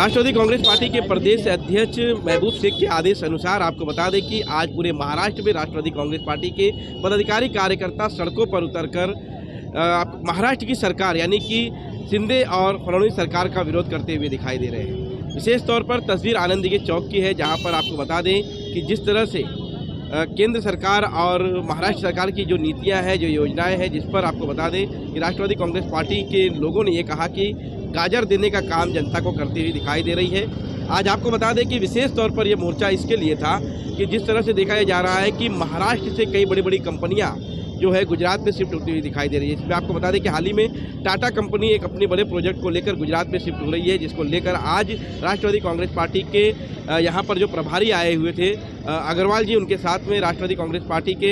राष्ट्रवादी Congress party के प्रदेश अध्यक्ष महबूब शेख के आदेश अनुसार आपको बता दें कि आज पूरे महाराष्ट्र में राष्ट्रवादी कांग्रेस पार्टी के पदाधिकारी कार्यकर्ता सड़कों पर उतरकर महाराष्ट्र की सरकार यानी कि शिंदे और फडणवीस सरकार का विरोध करते हुए दिखाई दे रहे हैं। विशेष तौर पर तस्वीर आनंद के चौक की है, जहां पर आपको बता दें कि जिस तरह से केंद्र सरकार और महाराष्ट्र सरकार की जो नीतियां हैं, जो योजनाएं हैं, जिस पर आपको बता दें कि राष्ट्रवादी कांग्रेस पार्टी के लोगों ने ये कहा कि गाजर देने का काम जनता को करते हुए दिखाई दे रही है। आज आपको बता दें कि विशेष तौर पर यह मोर्चा इसके लिए था कि जिस तरह से देखा जा रहा है कि महाराष्ट्र से कई बड़ी बड़ी कंपनियां जो है गुजरात में शिफ्ट होती हुई दिखाई दे रही है। इसमें आपको बता दें कि हाल ही में टाटा कंपनी एक अपने बड़े प्रोजेक्ट को लेकर गुजरात में शिफ्ट हो रही है, जिसको लेकर आज राष्ट्रवादी कांग्रेस पार्टी के यहाँ पर जो प्रभारी आए हुए थे अग्रवाल जी, उनके साथ में राष्ट्रवादी कांग्रेस पार्टी के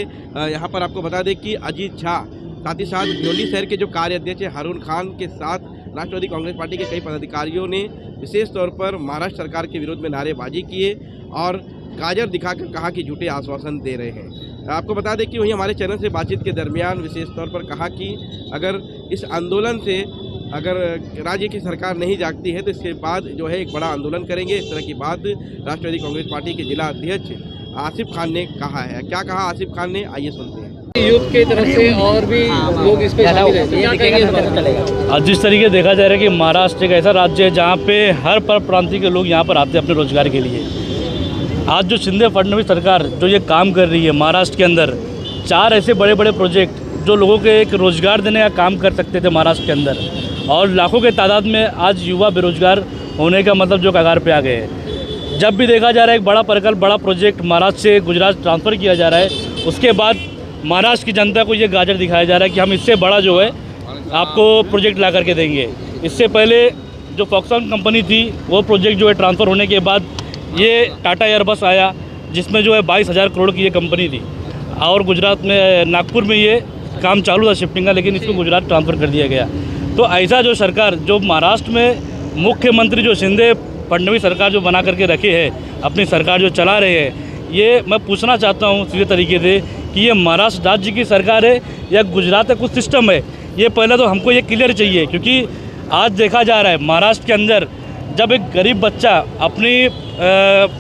यहाँ पर आपको बता दें कि अजीत झा, साथ ही साथ भिवंडी शहर के जो कार्याध्यक्ष हारून खान के साथ राष्ट्रवादी कांग्रेस पार्टी के कई पदाधिकारियों ने विशेष तौर पर महाराष्ट्र सरकार के विरोध में नारेबाजी किए और गाजर दिखाकर कहा कि झूठे आश्वासन दे रहे हैं। आपको बता दें कि वहीं हमारे चैनल से बातचीत के दरमियान विशेष तौर पर कहा कि अगर इस आंदोलन से अगर राज्य की सरकार नहीं जागती है तो इसके बाद जो है एक बड़ा आंदोलन करेंगे। इस तरह की बात राष्ट्रवादी कांग्रेस पार्टी के जिला अध्यक्ष आसिफ खान ने कहा है। क्या कहा आसिफ खान ने, आइए सुनते हैं। यूथ की तरफ से और भी लोग इस पे शामिल हैं, क्या कहेंगे? आज जिस तरीके देखा जा रहा है कि महाराष्ट्र एक ऐसा राज्य है जहाँ पे हर प्रांतीय के लोग यहाँ पर आते हैं अपने रोजगार के लिए। आज जो शिंदे फडणवीस सरकार जो ये काम कर रही है महाराष्ट्र के अंदर, 4 ऐसे बड़े बड़े प्रोजेक्ट जो लोगों के एक रोज़गार देने का काम कर सकते थे महाराष्ट्र के अंदर, और लाखों के तादाद में आज युवा बेरोजगार होने का मतलब जो कगार पे आ गए हैं। जब भी देखा जा रहा है एक बड़ा प्रकल्प, बड़ा प्रोजेक्ट महाराष्ट्र से गुजरात ट्रांसफ़र किया जा रहा है, उसके बाद महाराष्ट्र की जनता को ये गाजर दिखाया जा रहा है कि हम इससे बड़ा जो है आपको प्रोजेक्ट ला करके देंगे। इससे पहले जो फॉक्सकॉन कंपनी थी वो प्रोजेक्ट जो है ट्रांसफ़र होने के बाद ये टाटा एयरबस आया, जिसमें जो है 22,000 करोड़ की ये कंपनी थी, और गुजरात में नागपुर में ये काम चालू था शिफ्टिंग का, लेकिन इसको गुजरात ट्रांसफ़र कर दिया गया। तो ऐसा जो सरकार जो महाराष्ट्र में मुख्यमंत्री जो शिंदे फडणवीस सरकार जो बना करके रखे हैं, अपनी सरकार जो चला रहे हैं, ये मैं पूछना चाहता हूँ सीधे तरीके से कि ये महाराष्ट्र राज्य की सरकार है या गुजरात का कुछ सिस्टम है। ये पहले तो हमको ये क्लियर चाहिए, क्योंकि आज देखा जा रहा है महाराष्ट्र के अंदर जब एक गरीब बच्चा अपनी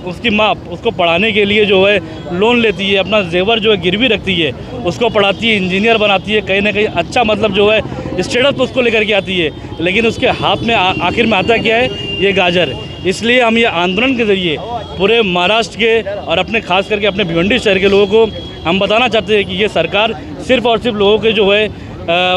उसकी माँ उसको पढ़ाने के लिए जो है लोन लेती है, अपना जेवर जो है गिरवी रखती है, उसको पढ़ाती है, इंजीनियर बनाती है, कहीं ना कहीं अच्छा मतलब जो है स्टेटस उसको लेकर के आती है, लेकिन उसके हाथ में आखिर में आता क्या है, ये गाजर। इसलिए हम ये आंदोलन के ज़रिए पूरे महाराष्ट्र के और अपने खास करके अपने भिवंडी शहर के लोगों को हम बताना चाहते हैं कि ये सरकार सिर्फ और सिर्फ लोगों के जो है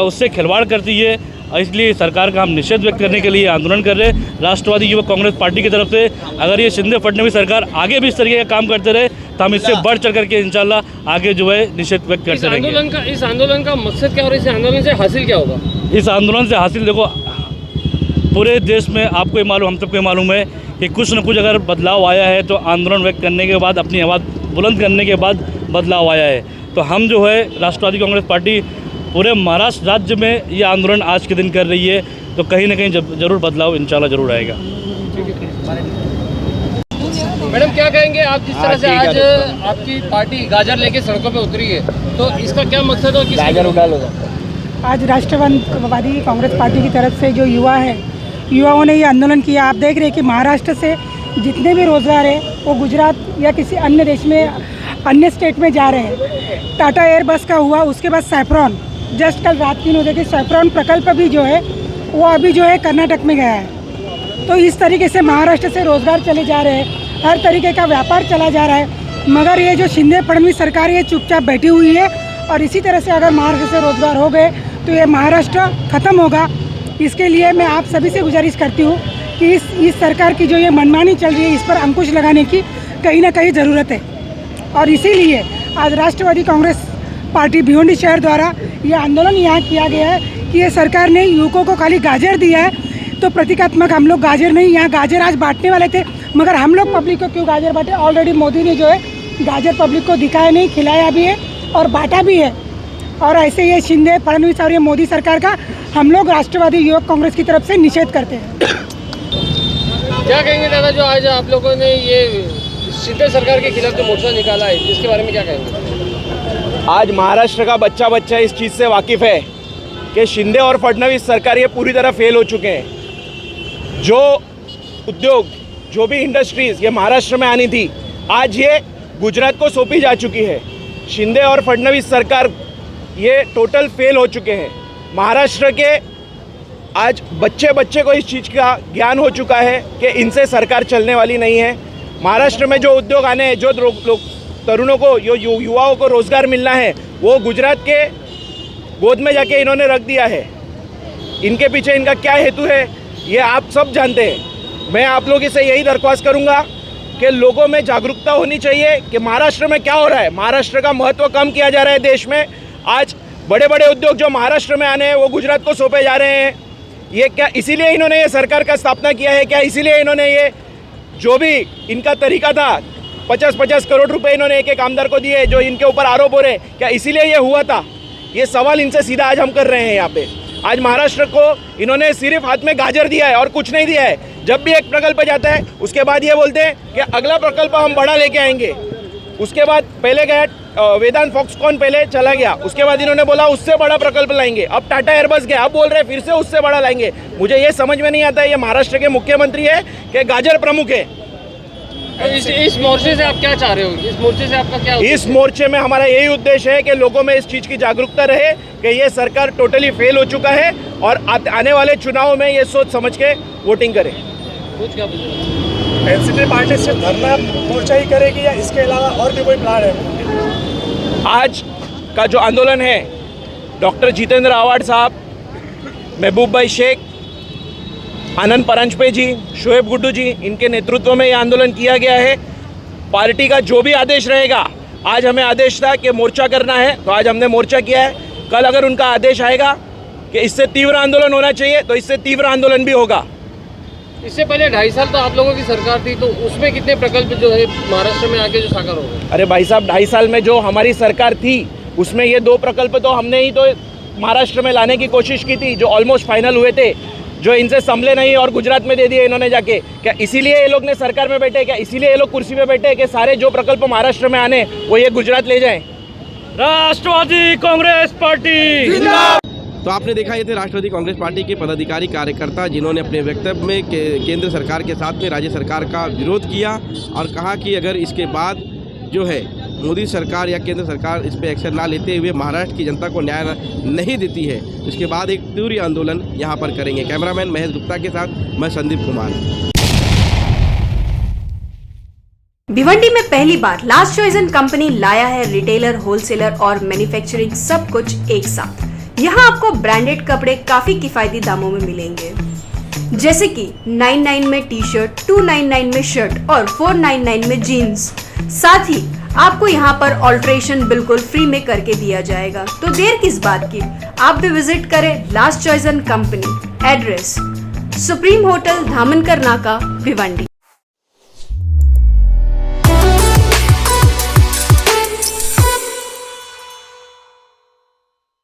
उससे खिलवाड़ करती है, और इसलिए सरकार का हम निषेध व्यक्त करने के लिए आंदोलन कर रहे हैं। राष्ट्रवादी युवक कांग्रेस पार्टी की तरफ से अगर ये शिंदे फडणवीस सरकार आगे भी इस तरीके का काम करते रहे तो हम इससे बढ़ चढ़ करके इंशाल्लाह आगे जो है निषेध व्यक्त करते रहेंगे। इस आंदोलन का मकसद क्या और इस आंदोलन से हासिल क्या होगा? इस आंदोलन से हासिल देखो, पूरे देश में आपको ये मालूम, हम सबको मालूम है कि कुछ न कुछ अगर बदलाव आया है तो आंदोलन व्यक्त करने के बाद, अपनी आवाज़ बुलंद करने के बाद बदलाव आया है। तो हम जो है राष्ट्रवादी कांग्रेस पार्टी पूरे महाराष्ट्र राज्य में ये आंदोलन आज के दिन कर रही है, तो कहीं ना कहीं जरूर बदलाव इंशाल्लाह जरूर आएगा। मैडम क्या कहेंगे आप, जिस तरह से आज आपकी पार्टी गाजर लेके सड़कों पे उतरी है, तो इसका क्या मकसद हो? गाजर उड़ाल होगा। आज राष्ट्रवादी कांग्रेस पार्टी की तरफ से जो युवा है, युवाओं ने ये आंदोलन किया। आप देख रहे हैं कि महाराष्ट्र से जितने भी रोज़गार है वो गुजरात या किसी अन्य देश में, अन्य स्टेट में जा रहे हैं। टाटा एयरबस का हुआ, उसके बाद सैफ्रॉन, जस्ट कल रात 3 बजे के सैफ्रॉन प्रकल्प भी जो है वो अभी जो है कर्नाटक में गया है। तो इस तरीके से महाराष्ट्र से रोज़गार चले जा रहे हैं, हर तरीके का व्यापार चला जा रहा है। मगर ये जो शिंदे फडणवीस सरकार ये चुपचाप बैठी हुई है, और इसी तरह से अगर महाराष्ट्र से रोज़गार हो गए तो ये महाराष्ट्र ख़त्म होगा। इसके लिए मैं आप सभी से गुजारिश करती हूँ कि इस सरकार की जो ये मनमानी चल रही है, इस पर अंकुश लगाने की कहीं ना कहीं ज़रूरत है। और इसीलिए आज राष्ट्रवादी कांग्रेस पार्टी भिवंडी शहर द्वारा ये आंदोलन यहाँ किया गया है कि ये सरकार ने युवकों को खाली गाजर दिया है, तो प्रतीकात्मक हम लोग गाजर नहीं, यहाँ गाजर आज बांटने वाले थे, मगर हम लोग पब्लिक को क्यों गाजर बांटे? ऑलरेडी मोदी ने जो है गाजर पब्लिक को दिखाया नहीं, खिलाया भी है और बांटा भी है। और ऐसे ये शिंदे फडणवीस और ये मोदी सरकार का हम लोग राष्ट्रवादी युवक कांग्रेस की तरफ से निषेध करते हैं। क्या कहेंगे दादा, जो आज आप लोगों ने ये शिंदे सरकार के खिलाफ जो मोर्चा निकाला है, इसके बारे में क्या कहेंगे? आज महाराष्ट्र का बच्चा इस चीज़ से वाकिफ़ है कि शिंदे और फडणवीस सरकार ये पूरी तरह फेल हो चुके हैं। जो उद्योग, जो भी इंडस्ट्रीज ये महाराष्ट्र में आनी थी, आज ये गुजरात को सौंपी जा चुकी है। शिंदे और फडणवीस सरकार ये टोटल फेल हो चुके हैं। महाराष्ट्र के आज बच्चे बच्चे को इस चीज़ का ज्ञान हो चुका है कि इनसे सरकार चलने वाली नहीं है। महाराष्ट्र में जो उद्योग आने हैं, जो तरुणों को, युवाओं को रोज़गार मिलना है, वो गुजरात के गोद में जाके इन्होंने रख दिया है। इनके पीछे इनका क्या हेतु है ये आप सब जानते हैं। मैं आप लोगों से यही दरख्वास्त करूंगा कि लोगों में जागरूकता होनी चाहिए कि महाराष्ट्र में क्या हो रहा है। महाराष्ट्र का महत्व कम किया जा रहा है देश में। आज बड़े बड़े उद्योग जो महाराष्ट्र में आने हैं वो गुजरात को सौंपे जा रहे हैं। ये क्या इसीलिए इन्होंने ये सरकार का स्थापना किया है? क्या इसीलिए इन्होंने ये जो भी इनका तरीका था 50-50 करोड़ रुपए इन्होंने एक एक आमदार को दिए, जो इनके ऊपर आरोप हो रहे, क्या इसीलिए ये हुआ था? ये सवाल इनसे सीधा आज हम कर रहे हैं यहाँ पे। आज महाराष्ट्र को इन्होंने सिर्फ हाथ में गाजर दिया है और कुछ नहीं दिया है। जब भी एक प्रकल्प जाता है उसके बाद ये बोलते हैं कि अगला प्रकल्प हम बड़ा लेके आएंगे। उसके बाद पहले गया वेदांत फॉक्सकॉन, पहले चला गया, उसके बाद इन्होंने बोला उससे बड़ा प्रकल्प लाएंगे। अब टाटा एयरबस गया, अब बोल रहे हैं फिर से उससे बड़ा लाएंगे। मुझे ये समझ में नहीं आता है ये महाराष्ट्र के मुख्यमंत्री है कि गाजर प्रमुख है। इस मोर्चे से आप क्या चाह रहे हो? इस मोर्चे से आपका क्या? इस मोर्चे में हमारा यही उद्देश्य है कि लोगों में इस चीज़ की जागरूकता रहे कि ये सरकार टोटली फेल हो चुका है और आने वाले चुनाव में ये सोच समझ के वोटिंग करें। कुछ क्या एनसीपी पार्टी सिर्फ धरना मोर्चा ही करेगी या इसके अलावा और भी कोई प्लान है? आज का जो आंदोलन है, डॉक्टर जितेंद्र आव्हाड साहब, महबूब भाई शेख, आनंद परांजपे जी, शोएब गुड्डू जी, इनके नेतृत्व में ये आंदोलन किया गया है। पार्टी का जो भी आदेश रहेगा, आज हमें आदेश था कि मोर्चा करना है तो आज हमने मोर्चा किया है। कल अगर उनका आदेश आएगा कि इससे तीव्र आंदोलन होना चाहिए तो इससे तीव्र आंदोलन भी होगा। इससे पहले 2.5 साल तो आप लोगों की सरकार थी, तो उसमें कितने प्रकल्प जो है महाराष्ट्र में आके जो साकार हो गए? अरे भाई साहब, 2.5 साल में जो हमारी सरकार थी उसमें ये 2 प्रकल्प तो हमने ही तो महाराष्ट्र में लाने की कोशिश की थी, जो ऑलमोस्ट फाइनल हुए थे, जो इनसे संभले नहीं और गुजरात में दे दिए इन्होंने जाके। क्या इसीलिए ये लोग ने सरकार में बैठे? क्या इसीलिए ये लोग कुर्सी पे बैठे कि सारे जो प्रकल्प महाराष्ट्र में आने वो ये गुजरात ले जाएं? राष्ट्रवादी कांग्रेस पार्टी। तो आपने देखा, ये थे राष्ट्रवादी कांग्रेस पार्टी के पदाधिकारी कार्यकर्ता, जिन्होंने अपने वक्तव्य में केंद्र सरकार के साथ में राज्य सरकार का विरोध किया और कहा कि अगर इसके बाद जो है मोदी सरकार या केंद्र सरकार इस पर एक्शन ना लेते हुए महाराष्ट्र की जनता को न्याय नहीं देती है, इसके बाद एक तीव्र आंदोलन यहाँ पर करेंगे। कैमरामैन महेश गुप्ता के साथ मैं संदीप कुमार। भिवंडी में पहली बार लास्ट चॉइस कंपनी लाया है रिटेलर, होलसेलर और मैन्युफैक्चरिंग सब कुछ एक साथ। यहाँ आपको ब्रांडेड कपड़े काफी किफायती दामों में मिलेंगे, जैसे कि 99 में टी शर्ट, 299 में शर्ट और 499 में जीन्स। साथ ही आपको यहाँ पर ऑल्ट्रेशन बिल्कुल फ्री में करके दिया जाएगा। तो देर किस बात की, आप भी विजिट करें last choice company. Address supreme hotel, Dhamankar नाका, भिवंडी।